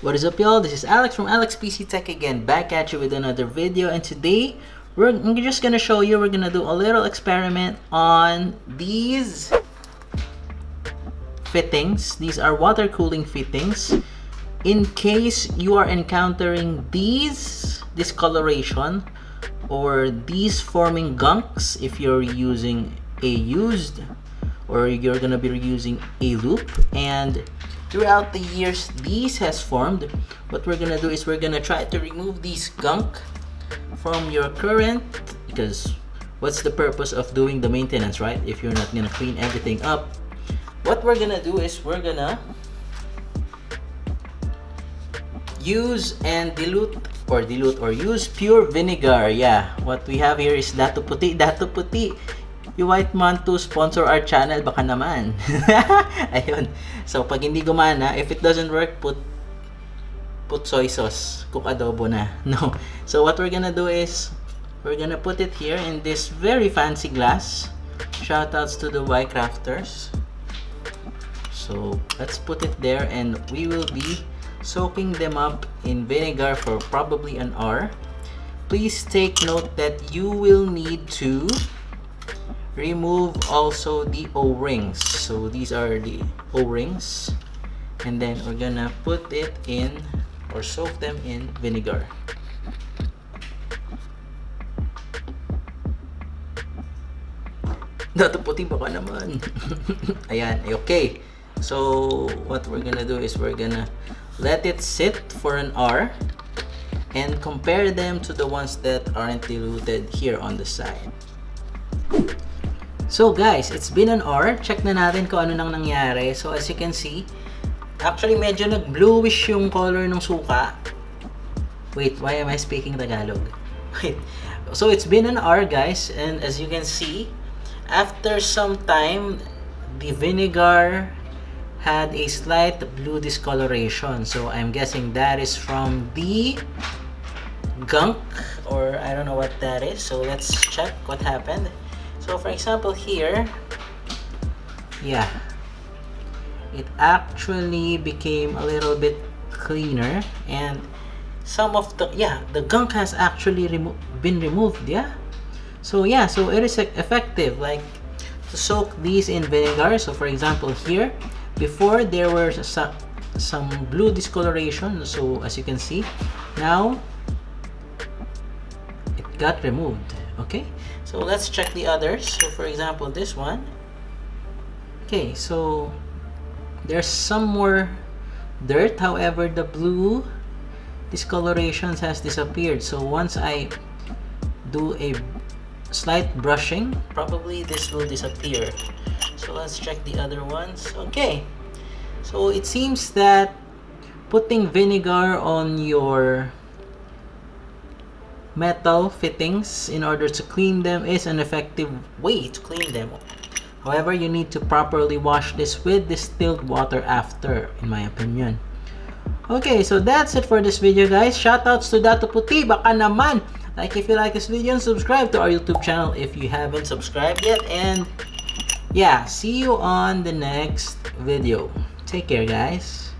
What is up, y'all? This is Alex from Alex PC Tech again, back at you with another video. And today I'm just gonna show you, we're gonna do a little experiment on these fittings. These are water cooling fittings. In case you are encountering these discoloration or these forming gunks, if you're using a used or you're gonna be using a loop, and throughout the years these has formed, what we're gonna do is we're gonna try to remove these gunk from your current, because what's the purpose of doing the maintenance, right, if you're not gonna clean everything up? What we're gonna do is we're gonna use and dilute or use pure vinegar. Yeah, what we have here is DATU PUTI. DATU PUTI, you might want to sponsor our channel, baka naman. Ayun. So pag hindi gumana, if it doesn't work, put soy sauce, cook adobo na. No. So what we're gonna do is we're gonna put it here in this very fancy glass. Shoutouts to the Y crafters. So let's put it there, and we will be soaking them up in vinegar for probably an hour. Please take note that you will need to remove also the O-rings. So these are the O-rings, and then we're gonna put it in or soak them in vinegar. DATU PUTI baka naman. Ayan, okay. So what we're gonna do is we're gonna let it sit for an hour and compare them to the ones that aren't diluted here on the side. So guys, it's been an hour. Check na natin kung ano nang nangyari. So as you can see, actually medyo nag-bluish yung color ng suka. Wait, why am I speaking Tagalog? Wait. So it's been an hour, guys, and as you can see, after some time, the vinegar had a slight blue discoloration. So I'm guessing that is from the gunk, or I don't know what that is. So let's check what happened. So for example here, yeah, it actually became a little bit cleaner, and some of the gunk has actually been removed. Yeah, so yeah, so it is effective, like to soak these in vinegar. So for example here, before there were some blue discoloration, so as you can see now it got removed. Okay, so let's check the others. So for example this one, okay, so there's some more dirt, however the blue discolorations has disappeared. So once I do a slight brushing, probably this will disappear. So let's check the other ones. Okay, so it seems that putting vinegar on your metal fittings in order to clean them is an effective way to clean them. However, you need to properly wash this with distilled water after, in my opinion. Okay, so that's it for this video, guys. Shoutouts to DATU PUTI, baka naman. Like if you like this video, and subscribe to our YouTube channel if you haven't subscribed yet. And yeah, see you on the next video. Take care, guys.